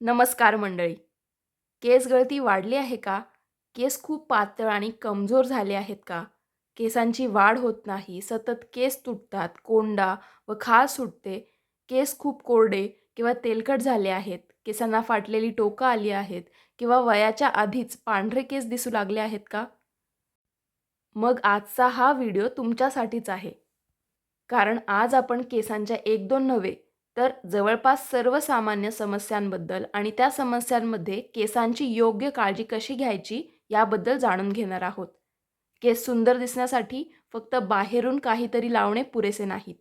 नमस्कार मंडळी. केस गळती वाढली आहे का? केस खूप पातळ आणि कमजोर झाले आहेत का? केसांची वाढ होत नाही, सतत केस तुटतात, कोंडा व खाज सुटते, केस खूप कोरडे किंवा तेलकट झाले आहेत, केसांना फाटलेली टोकं आली आहेत किंवा वयाच्या आधीच पांढरे केस दिसू लागले आहेत का? मग आजचा हा व्हिडिओ तुमच्यासाठीच आहे. कारण आज आपण केसांच्या 1-2 नव्हे, तर जवळपास सर्वसामान्य समस्यांबद्दल आणि त्या समस्यांमध्ये केसांची योग्य काळजी कशी घ्यायची याबद्दल जाणून घेणार आहोत. केस सुंदर दिसण्यासाठी फक्त बाहेरून काहीतरी लावणे पुरेसे नाहीत.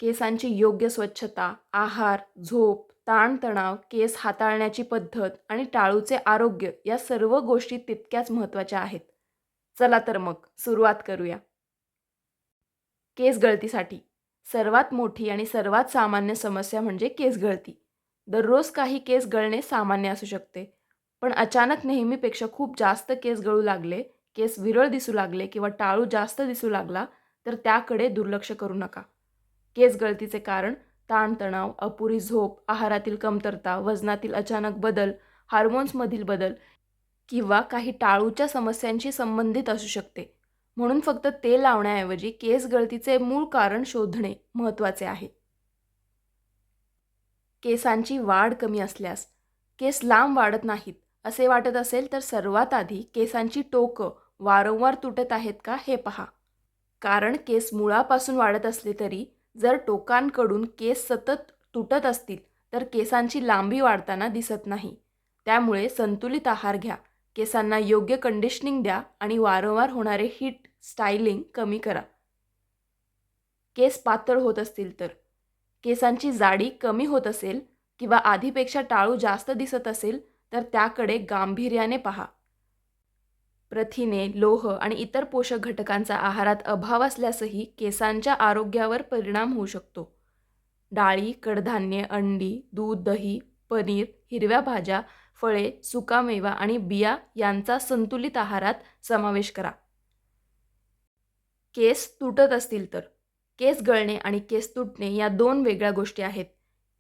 केसांची योग्य स्वच्छता, आहार, झोप, ताणतणाव, केस हाताळण्याची पद्धत आणि टाळूचे आरोग्य या सर्व गोष्टी तितक्याच महत्त्वाच्या आहेत. चला तर मग सुरुवात करूया. केस गळतीसाठी सर्वात मोठी आणि सर्वात सामान्य समस्या म्हणजे केस गळती. दररोज काही केस गळणे सामान्य असू शकते. पण अचानक नेहमीपेक्षा खूप जास्त केस गळू लागले, केस विरळ दिसू लागले किंवा टाळू जास्त दिसू लागला, तर त्याकडे दुर्लक्ष करू नका. केस गळतीचे कारण ताणतणाव, अपुरी झोप, आहारातील कमतरता, वजनातील अचानक बदल, हार्मोन्समधील बदल किंवा काही टाळूच्या समस्यांशी संबंधित असू शकते. म्हणून फक्त तेल लावण्याऐवजी केस गळतीचे मूळ कारण शोधणे महत्त्वाचे आहे. केसांची वाढ कमी असल्यास, केस लांब वाढत नाहीत असे वाटत असेल तर सर्वात आधी केसांची टोकं वारंवार तुटत आहेत का हे पहा. कारण केस मुळापासून वाढत असले तरी जर टोकांकडून केस सतत तुटत असतील तर केसांची लांबी वाढताना दिसत नाही. त्यामुळे संतुलित आहार घ्या, केसांना योग्य कंडिशनिंग द्या आणि वारंवार होणारे हीट स्टायलिंग कमी करा. केस पातळ होत असतील तर, केसांची जाडी कमी होत असेल किंवा आधीपेक्षा टाळू जास्त दिसत असेल तर त्याकडे गांभीर्याने पहा. प्रथिने, लोह आणि इतर पोषक घटकांचा आहारात अभाव असल्यासही केसांच्या आरोग्यावर परिणाम होऊ शकतो. डाळी, कडधान्ये, अंडी, दूध, दही, पनीर, हिरव्या भाज्या, फळे, सुकामेवा आणि बिया यांचा संतुलित आहारात समावेश करा. केस तुटत असतील तर, केस गळणे आणि केस तुटणे या 2 वेगळ्या गोष्टी आहेत.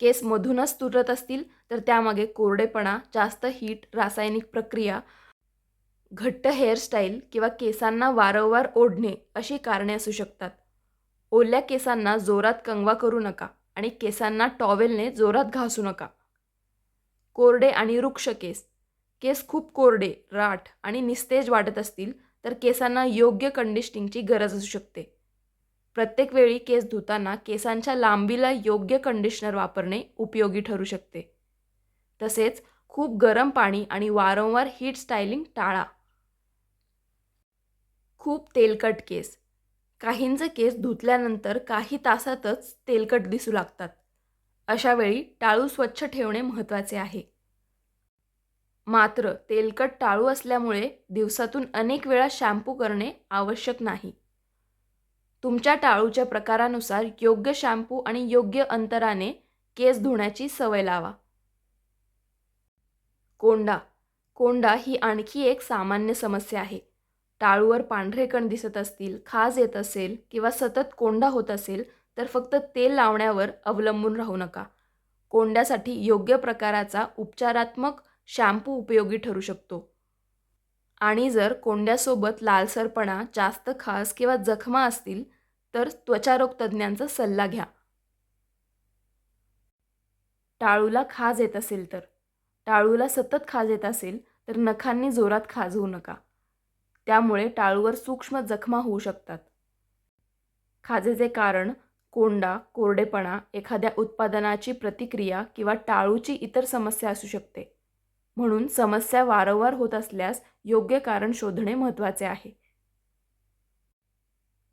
केस मधूनच तुटत असतील तर त्यामागे कोरडेपणा, जास्त हीट, रासायनिक प्रक्रिया, घट्ट हेअरस्टाईल किंवा केसांना वारंवार ओढणे अशी कारणे असू शकतात. ओल्या केसांना जोरात कंगवा करू नका आणि केसांना टॉवेलने जोरात घासू नका. कोरडे आणि रुक्ष केस, केस खूप कोरडे, राठ आणि निस्तेज वाटत असतील तर केसांना योग्य कंडिशनिंगची गरज असू शकते. प्रत्येक वेळी केस धुताना केसांच्या लांबीला योग्य कंडिशनर वापरणे उपयोगी ठरू शकते. तसेच खूप गरम पाणी आणि वारंवार हीट स्टायलिंग टाळा. खूप तेलकट केस, काहींचे केस धुतल्यानंतर काही तासातच तेलकट दिसू लागतात. अशा वेळी टाळू स्वच्छ ठेवणे महत्त्वाचे आहे. मात्र तेलकट टाळू असल्यामुळे दिवसातून अनेक वेळा शॅम्पू करणे आवश्यक नाही. तुमच्या टाळूच्या प्रकारानुसार योग्य शॅम्पू आणि योग्य अंतराने केस धुण्याची सवय लावा. कोंडा, कोंडा ही आणखी एक सामान्य समस्या आहे. टाळूवर पांढरे कण दिसत असतील, खाज येत असेल किंवा सतत कोंडा होत असेल तर फक्त तेल लावण्यावर अवलंबून राहू नका. कोंड्यासाठी योग्य प्रकाराचा उपचारात्मक शॅम्पू उपयोगी ठरू शकतो. आणि जर कोंड्यासोबत लालसरपणा, जास्त खाज किंवा जखमा असतील तर त्वचारोग तज्ज्ञांचा सल्ला घ्या. टाळूला खाज येत असेल तर, टाळूला सतत खाज येत असेल तर नखांनी जोरात खाजवू नका. त्यामुळे टाळूवर सूक्ष्म जखमा होऊ शकतात. खाजेचे कारण कोंडा, कोरडेपणा, एखाद्या उत्पादनाची प्रतिक्रिया किंवा टाळूची इतर समस्या असू शकते. म्हणून समस्या वारंवार होत असल्यास योग्य कारण शोधणे महत्त्वाचे आहे.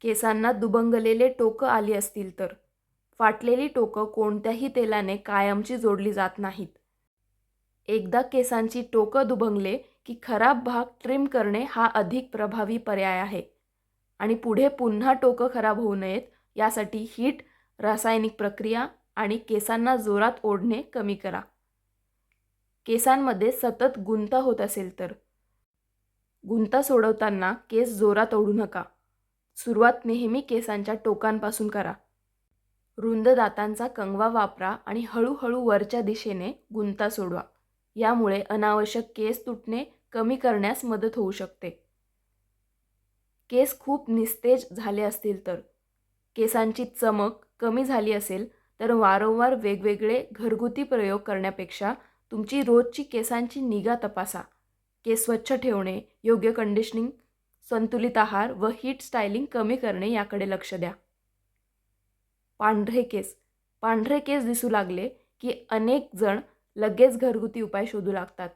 केसांना दुभंगलेले टोकं आली असतील तर, फाटलेली टोकं कोणत्याही तेलाने कायमची जोडली जात नाहीत. एकदा केसांची टोकं दुभंगले की खराब भाग ट्रिम करणे हा अधिक प्रभावी पर्याय आहे. आणि पुढे पुन्हा टोकं खराब होऊ नयेत यासाठी हीट, रासायनिक प्रक्रिया आणि केसांना जोरात ओढणे कमी करा. केसांमध्ये सतत गुंता होत असेल तर, गुंता सोडवताना केस जोरात ओढू नका. सुरुवात नेहमी केसांच्या टोकांपासून करा. रुंद दातांचा कंगवा वापरा आणि हळूहळू वरच्या दिशेने गुंता सोडवा. यामुळे अनावश्यक केस तुटणे कमी करण्यास मदत होऊ शकते. केस खूप निस्तेज झाले असतील तर, केसांची चमक कमी झाली असेल तर वारंवार वेगवेगळे घरगुती प्रयोग करण्यापेक्षा तुमची रोजची केसांची निगा तपासा. केस स्वच्छ ठेवणे, योग्य कंडिशनिंग, संतुलित आहार व हीट स्टायलिंग कमी करणे याकडे लक्ष द्या. पांढरे केस. पांढरे केस दिसू लागले की अनेक जण लगेच घरगुती उपाय शोधू लागतात.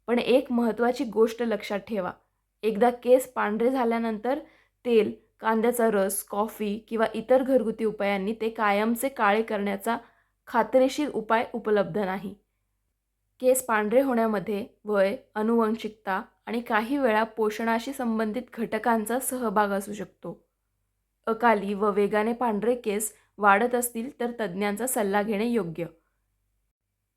पण एक महत्त्वाची गोष्ट लक्षात ठेवा. एकदा केस पांढरे झाल्यानंतर तेल, कांद्याचा रस, कॉफी किंवा इतर घरगुती उपायांनी ते कायमचे काळे करण्याचा खात्रीशीर उपाय उपलब्ध नाही. केस पांढरे होण्यामध्ये वय, अनुवंशिकता आणि काही वेळा पोषणाशी संबंधित घटकांचा सहभाग असू शकतो. अकाली व वेगाने पांढरे केस वाढत असतील तर तज्ज्ञांचा सल्ला घेणे योग्य.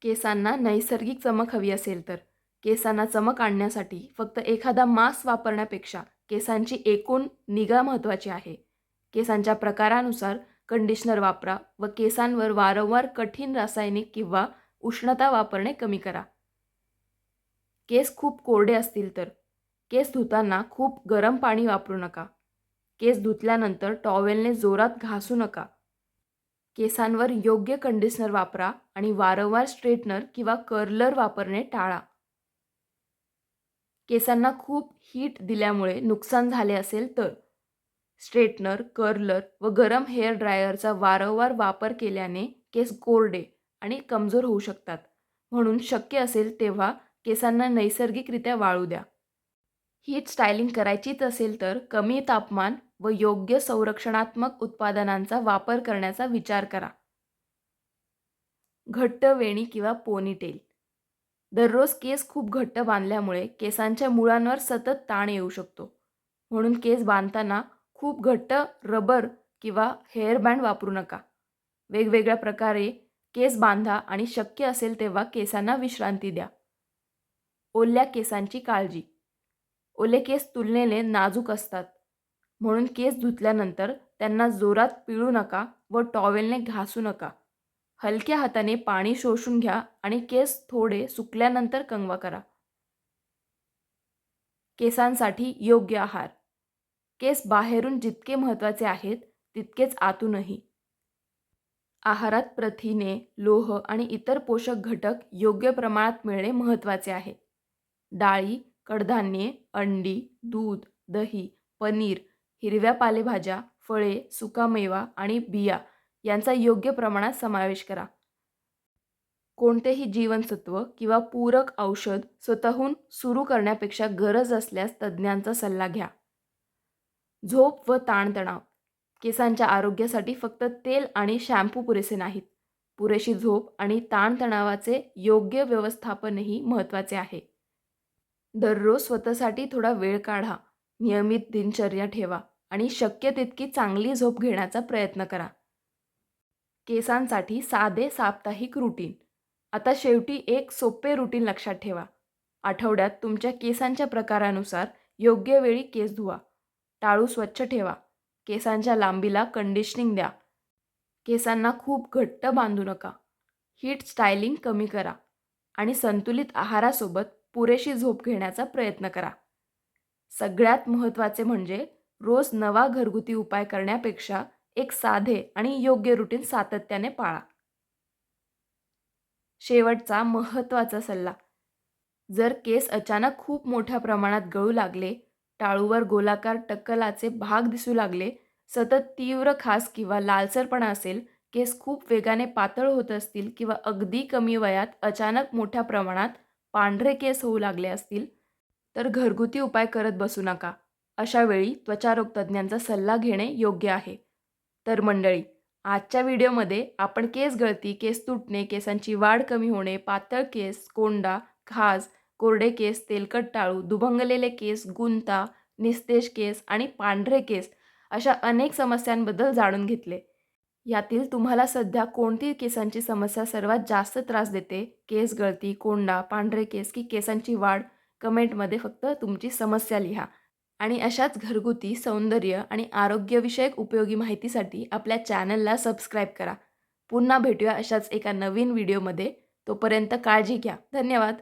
केसांना नैसर्गिक चमक हवी असेल तर, केसांना चमक आणण्यासाठी फक्त एखादा मास्क वापरण्यापेक्षा केसांची एकूण निगा महत्त्वाची आहे. केसांच्या प्रकारानुसार कंडिशनर वापरा व केसांवर वारंवार कठीण रासायनिक किंवा उष्णता वापरणे कमी करा. केस खूप कोरडे असतील तर, केस धुताना खूप गरम पाणी वापरू नका. केस धुतल्यानंतर टॉवेलने जोरात घासू नका. केसांवर योग्य कंडिशनर वापरा आणि वारंवार स्ट्रेटनर किंवा कर्लर वापरणे टाळा. केसांना खूप हीट दिल्यामुळे नुकसान झाले असेल तर, स्ट्रेटनर, कर्लर व गरम हेअर ड्रायरचा वारंवार वापर केल्याने केस कोरडे आणि कमजोर होऊ शकतात. म्हणून शक्य असेल तेव्हा केसांना नैसर्गिकरित्या वाळू द्या. हीट स्टायलिंग करायचीच असेल तर कमी तापमान व योग्य संरक्षणात्मक उत्पादनांचा वापर करण्याचा विचार करा. घट्ट वेणी किंवा पोनीटेल. दररोज केस खूप घट्ट बांधल्यामुळे केसांच्या मुळांवर सतत ताण येऊ शकतो. म्हणून केस बांधताना खूप घट्ट रबर किंवा हेअर बँड वापरू नका. वेगवेगळ्या प्रकारे केस बांधा आणि शक्य असेल तेव्हा केसांना विश्रांती द्या. ओल्या केसांची काळजी. ओले केस तुलनेने नाजूक असतात. म्हणून केस धुतल्यानंतर त्यांना जोरात पिळू नका व टॉवेलने घासू नका. हलक्या हाताने पाणी शोषून घ्या आणि केस थोडे सुकल्यानंतर कंगवा करा. केसांसाठी योग्य आहार. केस बाहेरून जितके महत्त्वाचे आहेत तितकेच आतूनही. आहारात प्रथिने, लोह आणि इतर पोषक घटक योग्य प्रमाणात मिळणे महत्त्वाचे आहे. डाळी, कडधान्ये, अंडी, दूध, दही, पनीर, हिरव्या पालेभाज्या, फळे, सुकामेवा आणि बिया यांचा योग्य प्रमाणात समावेश करा. कोणतेही जीवनसत्व किंवा पूरक औषध स्वतःहून सुरू करण्यापेक्षा गरज असल्यास तज्ज्ञांचा सल्ला घ्या. झोप व ताणतणाव. केसांच्या आरोग्यासाठी फक्त तेल आणि शॅम्पू पुरेसे नाहीत. पुरेशी झोप आणि ताणतणावाचे योग्य व्यवस्थापनही महत्त्वाचे आहे. दररोज स्वतःसाठी थोडा वेळ काढा. नियमित दिनचर्या ठेवा आणि शक्य तितकी चांगली झोप घेण्याचा प्रयत्न करा. केसांसाठी साधे साप्ताहिक रुटीन. आता शेवटी एक सोपे रुटीन लक्षात ठेवा. आठवड्यात तुमच्या केसांच्या प्रकारानुसार योग्य वेळी केस धुवा. टाळू स्वच्छ ठेवा. केसांच्या लांबीला कंडिशनिंग द्या. केसांना खूप घट्ट बांधू नका. हीट स्टायलिंग कमी करा आणि संतुलित आहारासोबत पुरेशी झोप घेण्याचा प्रयत्न करा. सगळ्यात महत्त्वाचे म्हणजे रोज नवा घरगुती उपाय करण्यापेक्षा एक साधे आणि योग्य रुटीन सातत्याने पाळा. शेवटचा महत्त्वाचा सल्ला. जर केस अचानक खूप मोठ्या प्रमाणात गळू लागले, टाळूवर गोलाकार टक्कलाचे भाग दिसू लागले, सतत तीव्र खास किंवा लालसरपणा असेल, केस खूप वेगाने पातळ होत असतील किंवा अगदी कमी वयात अचानक मोठ्या प्रमाणात पांढरे केस होऊ लागले असतील, तर घरगुती उपाय करत बसू नका. अशा वेळी त्वचारोग तज्ज्ञांचा सल्ला घेणे योग्य आहे. तर मंडळी, आजच्या व्हिडिओमध्ये आपण केस गळती, केस तुटणे, केसांची वाढ कमी होणे, पातळ केस, कोंडा, खाज, कोरडे केस, तेलकट टाळू, दुभंगलेले केस, गुंता, निस्तेज केस आणि पांढरे केस अशा अनेक समस्यांबद्दल जाणून घेतले. यातील तुम्हाला सध्या कोणती केसांची समस्या सर्वात जास्त त्रास देते? केस गळती, कोंडा, पांढरे केस की केसांची वाढ? कमेंटमध्ये फक्त तुमची समस्या लिहा. आणि अशाच घरगुती सौंदर्य आणि आरोग्यविषयक उपयोगी माहितीसाठी आपल्या चॅनलला सबस्क्राईब करा. पुन्हा भेटूया अशाच एका नवीन व्हिडिओमध्ये. तोपर्यंत काळजी घ्या. धन्यवाद.